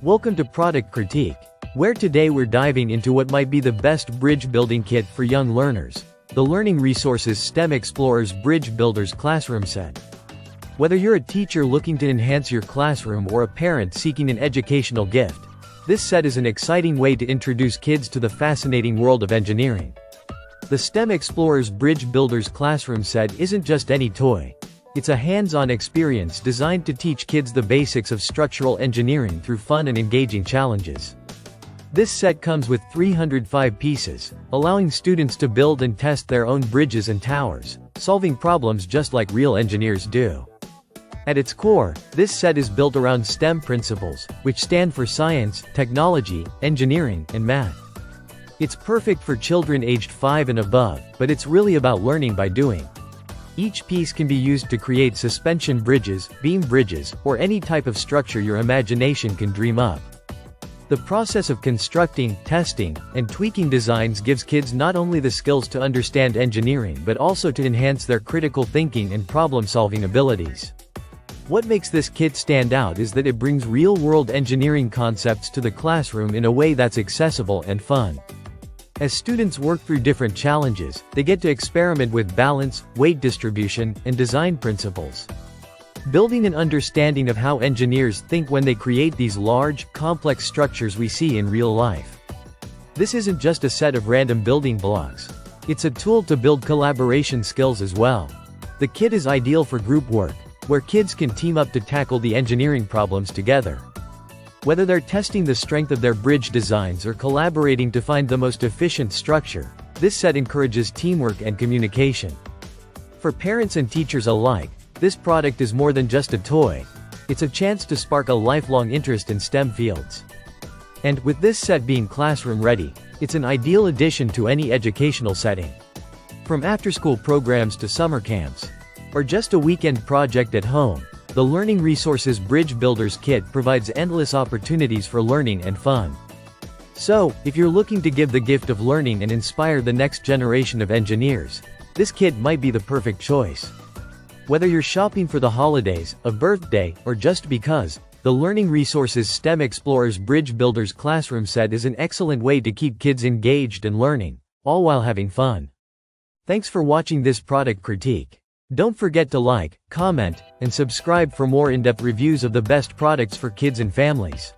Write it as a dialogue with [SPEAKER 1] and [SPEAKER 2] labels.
[SPEAKER 1] Welcome to Product Critique, where today we're diving into what might be the best bridge building kit for young learners, the Learning Resources STEM Explorers Bridge Builders Classroom Set. Whether you're a teacher looking to enhance your classroom or a parent seeking an educational gift, this set is an exciting way to introduce kids to the fascinating world of engineering. The STEM Explorers Bridge Builders Classroom Set isn't just any toy. It's a hands-on experience designed to teach kids the basics of structural engineering through fun and engaging challenges. This set comes with 305 pieces, allowing students to build and test their own bridges and towers, solving problems just like real engineers do. At its core, this set is built around STEM principles, which stand for science, technology, engineering, and math. It's perfect for children aged 5 and above, but it's really about learning by doing. Each piece can be used to create suspension bridges, beam bridges, or any type of structure your imagination can dream up. The process of constructing, testing, and tweaking designs gives kids not only the skills to understand engineering but also to enhance their critical thinking and problem-solving abilities. What makes this kit stand out is that it brings real-world engineering concepts to the classroom in a way that's accessible and fun. As students work through different challenges, they get to experiment with balance, weight distribution, and design principles, building an understanding of how engineers think when they create these large, complex structures we see in real life. This isn't just a set of random building blocks. It's a tool to build collaboration skills as well. The kit is ideal for group work, where kids can team up to tackle the engineering problems together. Whether they're testing the strength of their bridge designs or collaborating to find the most efficient structure, this set encourages teamwork and communication. For parents and teachers alike, this product is more than just a toy. It's a chance to spark a lifelong interest in STEM fields. And with this set being classroom-ready, it's an ideal addition to any educational setting. From after-school programs to summer camps, or just a weekend project at home, the Learning Resources Bridge Builders Kit provides endless opportunities for learning and fun. So, if you're looking to give the gift of learning and inspire the next generation of engineers, this kit might be the perfect choice. Whether you're shopping for the holidays, a birthday, or just because, the Learning Resources STEM Explorers Bridge Builders Classroom Set is an excellent way to keep kids engaged and learning, all while having fun. Thanks for watching this product critique. Don't forget to like, comment, and subscribe for more in-depth reviews of the best products for kids and families.